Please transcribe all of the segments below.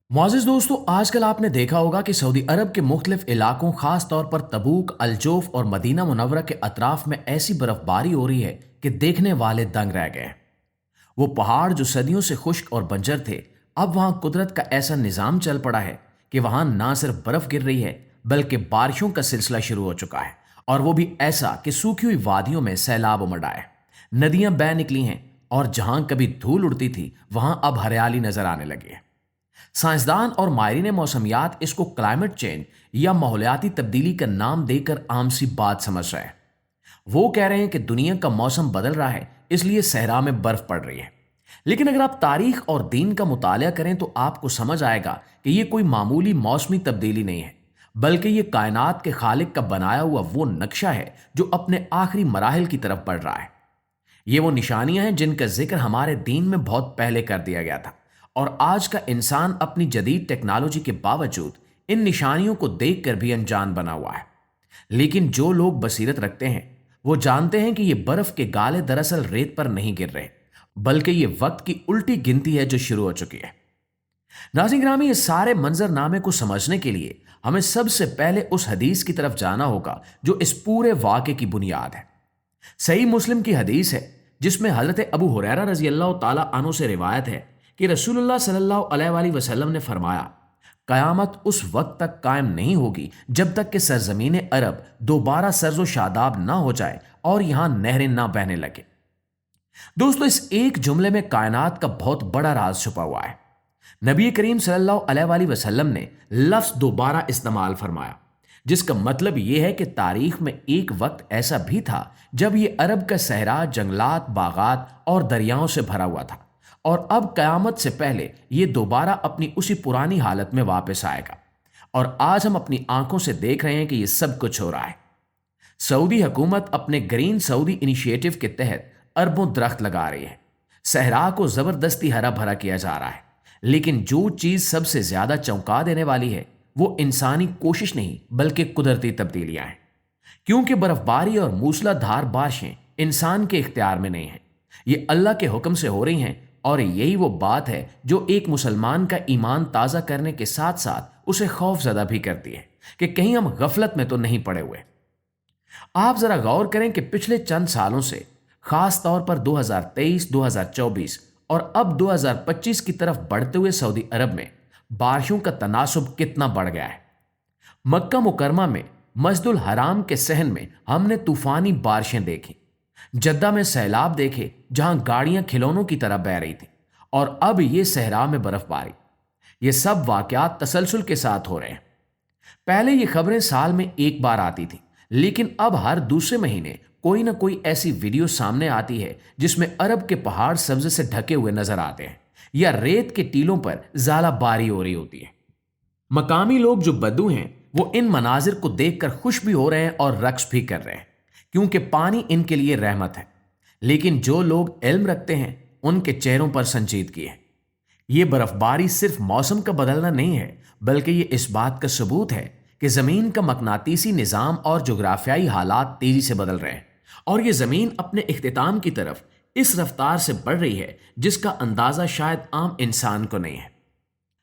मुआज़िज़ दोस्तों, आजकल आपने देखा होगा कि सऊदी अरब के मुख्तलिफ इलाकों, खास तौर पर तबूक, अलजोफ और मदीना मुनव्वरा के अतराफ में ऐसी बर्फबारी हो रही है कि देखने वाले दंग रह गए हैं। वो पहाड़ जो सदियों से खुश्क और बंजर थे, अब वहां कुदरत का ऐसा निज़ाम चल पड़ा है कि वहां ना सिर्फ बर्फ गिर रही है बल्कि बारिशों का सिलसिला शुरू हो चुका है। और वो भी ऐसा कि सूखी हुई वादियों में सैलाब उमड़ आए, नदियां बह निकली हैं और जहां कभी धूल उड़ती थी वहां अब हरियाली नजर आने लगी है। साइंसदान और माहिरीन मौसमियात इसको क्लाइमेट चेंज या माहौलियाती तब्दीली का नाम देकर आम सी बात समझ रहे हैं। वो कह रहे हैं कि दुनिया का मौसम बदल रहा है, इसलिए सहरा में बर्फ पड़ रही है। लेकिन अगर आप तारीख और दीन का मुताला करें तो आपको समझ आएगा कि ये कोई मामूली मौसमी तब्दीली नहीं है, बल्कि ये कायनात के खालिक का बनाया हुआ वो नक्शा है जो अपने आखिरी मराहिल की तरफ बढ़ रहा है। ये वो निशानियां हैं जिनका जिक्र हमारे दीन में बहुत पहले कर दिया गया था, और आज का इंसान अपनी जदीद टेक्नोलॉजी के बावजूद इन निशानियों को देखकर भी अनजान बना हुआ है। लेकिन जो लोग बसीरत रखते हैं वो जानते हैं कि ये बर्फ के गाले दरअसल रेत पर नहीं गिर रहे, बल्कि ये वक्त की उल्टी गिनती है जो शुरू हो चुकी है। नाज़रीन ग्रामी, इस सारे मंजरनामे को समझने के लिए हमें सबसे पहले उस हदीस की तरफ जाना होगा जो इस पूरे वाक़े की बुनियाद है। सही मुस्लिम की हदीस है जिसमें हजरत अबू हुरैरा रजी अल्लाह ताला अन्हु से रिवायत है कि रसूलुल्लाह सल्लल्लाहु अलैहि वसल्लम ने फरमाया, कयामत उस वक्त तक कायम नहीं होगी जब तक कि सरजमीन अरब दोबारा सर्जो शादाब ना हो जाए और यहां नहरें ना बहने लगे। दोस्तों, इस एक जुमले में कायनात का बहुत बड़ा राज छुपा हुआ है। नबी करीम सल्लल्लाहु अलैहि वसल्लम ने लफ्ज दोबारा इस्तेमाल फरमाया, जिसका मतलब यह है कि तारीख में एक वक्त ऐसा भी था जब यह अरब का सहरा जंगलात, बागात और दरियाओं से भरा हुआ था, और अब कयामत से पहले यह दोबारा अपनी उसी पुरानी हालत में वापस आएगा। और आज हम अपनी आंखों से देख रहे हैं कि यह सब कुछ हो रहा है। सऊदी हुकूमत अपने ग्रीन सऊदी इनिशिएटिव के तहत अरबों दरख्त लगा रही है। सहरा को जबरदस्ती हरा भरा किया जा रहा है। लेकिन जो चीज सबसे ज्यादा चौंका देने वाली है वो इंसानी कोशिश नहीं बल्कि कुदरती तब्दीलियां हैं। क्योंकि बर्फबारी और मूसलाधार बारिशें इंसान के इख्तियार में नहीं हैं, ये अल्लाह के हुक्म से हो रही हैं। और यही वो बात है जो एक मुसलमान का ईमान ताज़ा करने के साथ साथ उसे खौफजदा भी करती है कि कहीं हम गफलत में तो नहीं पड़े हुए। आप जरा गौर करें कि पिछले चंद सालों से, खास तौर पर 2023, 2024 और अब 2025 की तरफ बढ़ते हुए सऊदी अरब में बारिशों का तनासुब कितना बढ़ गया है। मक्का मुकरमा में मस्जिदुल हराम के सहन में हमने तूफानी बारिशें देखी, जद्दा में सैलाब देखे जहां गाड़ियां खिलौनों की तरह बह रही थी, और अब ये सहरा में बर्फबारी। ये सब वाकयात तसलसल के साथ हो रहे हैं। पहले ये खबरें साल में एक बार आती थी, लेकिन अब हर दूसरे महीने कोई ना कोई ऐसी वीडियो सामने आती है जिसमें अरब के पहाड़ सब्जे से ढके हुए नजर आते हैं या रेत के टीलों पर ज़ाला बारी हो रही होती है। मकामी लोग जो बद्दू हैं वो इन मनाजिर को देखकर खुश भी हो रहे हैं और रक्स भी कर रहे हैं, क्योंकि पानी इनके लिए रहमत है। लेकिन जो लोग इल्म रखते हैं उनके चेहरों पर संजीदगी है। ये बर्फबारी सिर्फ मौसम का बदलना नहीं है, बल्कि ये इस बात का सबूत है कि ज़मीन का मकनातीसी निज़ाम और जोग्राफियाई हालात तेज़ी से बदल रहे हैं, और ये ज़मीन अपने इख्तिताम की तरफ इस रफ्तार से बढ़ रही है जिसका अंदाज़ा शायद आम इंसान को नहीं है।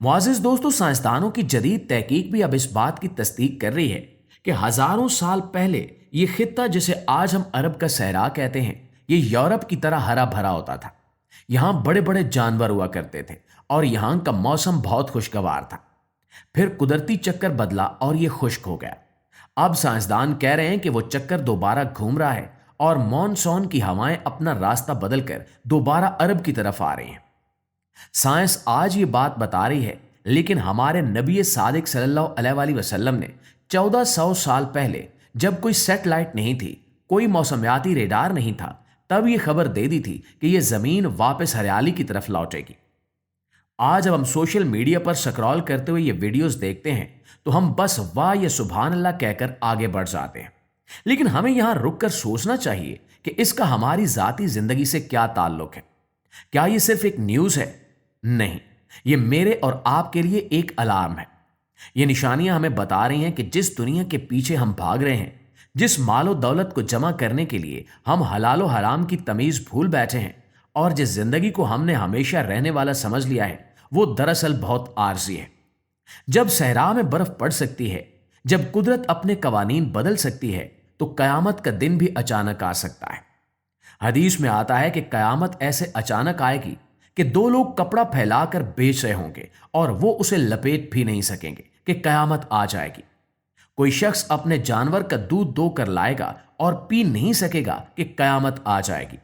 मुआज़िज़ दोस्तों, साइंसदानों की जदीद तहकीक भी अब इस बात की तस्दीक कर रही है कि हज़ारों साल पहले ये खित्ता जिसे आज हम अरब का सहरा कहते हैं, ये यूरोप की तरह हरा भरा होता था। यहाँ बड़े बड़े जानवर हुआ करते थे और यहाँ का मौसम बहुत खुशगवार था। फिर कुदरती चक्कर बदला और ये खुश्क हो गया। अब साइंसदान कह रहे हैं कि वो चक्कर दोबारा घूम रहा है और मॉनसून की हवाएं अपना रास्ता बदलकर दोबारा अरब की तरफ आ रही हैं। साइंस आज ये बात बता रही है, लेकिन हमारे नबी सादिक सल्लल्लाहु अलैहि वसल्लम ने 1400 साल पहले, जब कोई सैटेलाइट नहीं थी, कोई मौसमियाती रेडार नहीं था, तब ये खबर दे दी थी कि यह जमीन वापस हरियाली की तरफ लौटेगी। आज जब हम सोशल मीडिया पर स्क्रॉल करते हुए ये वीडियोस देखते हैं तो हम बस वाह या सुभान अल्लाह कहकर आगे बढ़ जाते हैं। लेकिन हमें यहां रुककर सोचना चाहिए कि इसका हमारी जाती जिंदगी से क्या ताल्लुक है। क्या ये सिर्फ एक न्यूज है? नहीं, ये मेरे और आपके लिए एक अलार्म है। ये निशानियां हमें बता रही हैं कि जिस दुनिया के पीछे हम भाग रहे हैं, जिस मालो दौलत को जमा करने के लिए हम हलालो हराम की तमीज भूल बैठे हैं, और जिस जिंदगी को हमने हमेशा रहने वाला समझ लिया है, वो दरअसल बहुत आरजी है। जब सहरा में बर्फ पड़ सकती है, जब कुदरत अपने कवानीन बदल सकती है, तो कयामत का दिन भी अचानक आ सकता है। हदीस में आता है कि कयामत ऐसे अचानक आएगी कि दो लोग कपड़ा फैलाकर बेच रहे होंगे और वो उसे लपेट भी नहीं सकेंगे कि कयामत आ जाएगी। कोई शख्स अपने जानवर का दूध दो कर लाएगा और पी नहीं सकेगा कि कयामत आ जाएगी।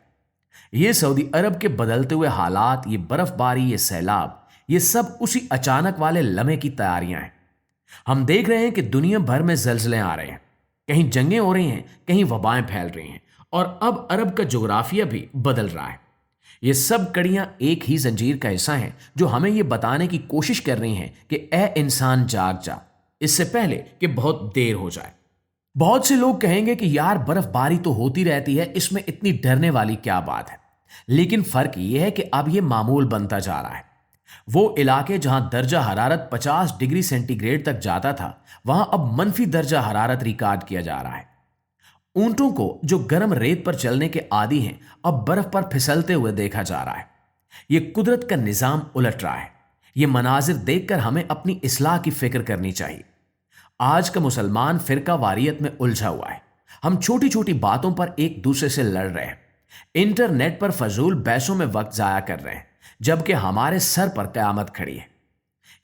ये सऊदी अरब के बदलते हुए हालात, ये बर्फबारी, ये सैलाब, ये सब उसी अचानक वाले लम्हे की तैयारियां हैं। हम देख रहे हैं कि दुनिया भर में जलजले आ रहे हैं, कहीं जंगें हो रही हैं, कहीं वबाएं फैल रही हैं, और अब अरब का जोग्राफिया भी बदल रहा है। ये सब कड़ियां एक ही जंजीर का हिस्सा हैं जो हमें ये बताने की कोशिश कर रही हैं कि ए इंसान जाग जा, इससे पहले कि बहुत देर हो जाए। बहुत से लोग कहेंगे कि यार बर्फबारी तो होती रहती है, इसमें इतनी डरने वाली क्या बात है। लेकिन फर्क यह है कि अब यह मामूल बनता जा रहा है। वो इलाके जहां दर्जा हरारत 50 डिग्री सेंटीग्रेड तक जाता था, वहां अब मनफी दर्जा हरारत रिकॉर्ड किया जा रहा है। ऊंटों को जो गर्म रेत पर चलने के आदी हैं, अब बर्फ पर फिसलते हुए देखा जा रहा है। यह कुदरत का निजाम उलट रहा है। यह मनाजिर देखकर हमें अपनी इस्लाह की फिक्र करनी चाहिए। आज का मुसलमान फिरका वारियत में उलझा हुआ है। हम छोटी छोटी बातों पर एक दूसरे से लड़ रहे हैं, इंटरनेट पर फजूल बहसों में वक्त जाया कर रहे हैं, जबकि हमारे सर पर कयामत खड़ी है।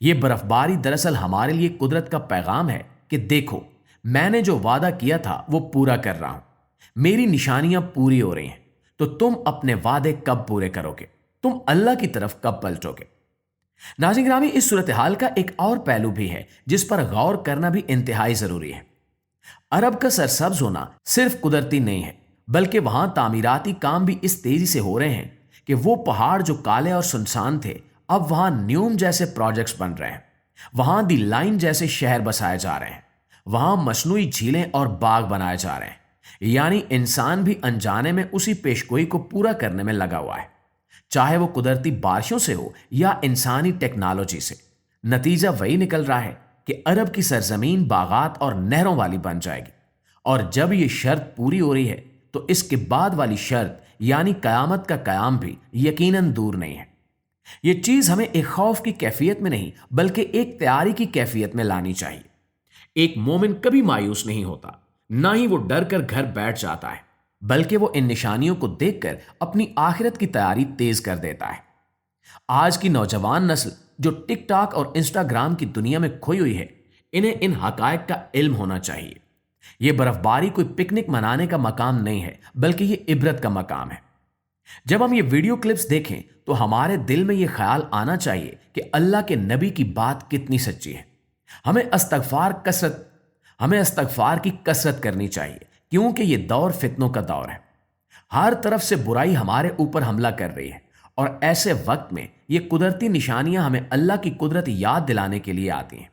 यह बर्फबारी दरअसल हमारे लिए कुदरत का पैगाम है कि देखो, मैंने जो वादा किया था वो पूरा कर रहा हूं, मेरी निशानियां पूरी हो रही हैं, तो तुम अपने वादे कब पूरे करोगे? तुम अल्लाह की तरफ कब पलटोगे? नाज़रीन गिरामी, इस सूरत हाल का एक और पहलू भी है जिस पर गौर करना भी इंतहाई जरूरी है। अरब का सरसब्ज होना सिर्फ कुदरती नहीं है, बल्कि वहां तामीराती काम भी इस तेजी से हो रहे हैं कि वो पहाड़ जो काले और सुनसान थे, अब वहां न्यूम जैसे प्रोजेक्ट्स बन रहे हैं। वहां दी लाइन जैसे शहर बसाए जा रहे हैं। वहां मसनूई झीलें और बाग बनाए जा रहे हैं। यानी इंसान भी अनजाने में उसी पेशगोई को पूरा करने में लगा हुआ है, चाहे वो कुदरती बारिशों से हो या इंसानी टेक्नोलॉजी से। नतीजा वही निकल रहा है कि अरब की सरजमीन बागात और नहरों वाली बन जाएगी। और जब ये शर्त पूरी हो रही है, तो इसके बाद वाली शर्त यानी कयामत का कयाम भी यकीनन दूर नहीं है। ये चीज हमें एक खौफ की कैफियत में नहीं, बल्कि एक तैयारी की कैफियत में लानी चाहिए। एक मोमिन कभी मायूस नहीं होता, ना ही वो डर कर घर बैठ जाता है, बल्कि वो इन निशानियों को देखकर अपनी आखिरत की तैयारी तेज कर देता है। आज की नौजवान नस्ल जो टिकटॉक और इंस्टाग्राम की दुनिया में खोई हुई है, इन्हें इन हकायक का इल्म होना चाहिए। यह बर्फबारी कोई पिकनिक मनाने का मकाम नहीं है, बल्कि यह इबरत का मकाम है। जब हम ये वीडियो क्लिप्स देखें तो हमारे दिल में यह ख्याल आना चाहिए कि अल्लाह के नबी की बात कितनी सच्ची है। हमें अस्तगफार की कसरत करनी चाहिए, क्योंकि यह दौर फितनों का दौर है। हर तरफ से बुराई हमारे ऊपर हमला कर रही है, और ऐसे वक्त में ये कुदरती निशानियां हमें अल्लाह की कुदरत याद दिलाने के लिए आती हैं।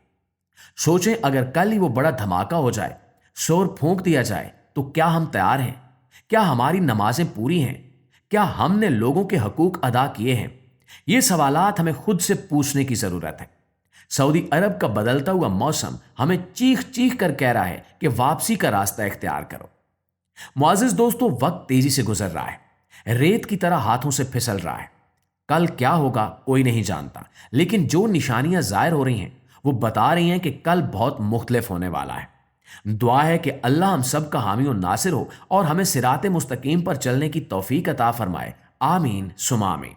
सोचें, अगर कल ही वो बड़ा धमाका हो जाए, शोर फूंक दिया जाए, तो क्या हम तैयार हैं? क्या हमारी नमाजें पूरी हैं? क्या हमने लोगों के हकूक अदा किए हैं? ये सवालात हमें खुद से पूछने की जरूरत है। सऊदी अरब का बदलता हुआ मौसम हमें चीख चीख कर कह रहा है कि वापसी का रास्ता इख्तियार करो। मुआज़िज़ दोस्तों, वक्त तेजी से गुजर रहा है, रेत की तरह हाथों से फिसल रहा है। कल क्या होगा कोई नहीं जानता, लेकिन जो निशानियां जाहिर हो रही हैं वो बता रही हैं कि कल बहुत मुख्तलिफ होने वाला है। दुआ है कि अल्लाह हम सब का हामी और नासिर हो और हमें सिराते मुस्तकीम पर चलने की तौफीक अता फरमाए। आमीन सुमा आमीन।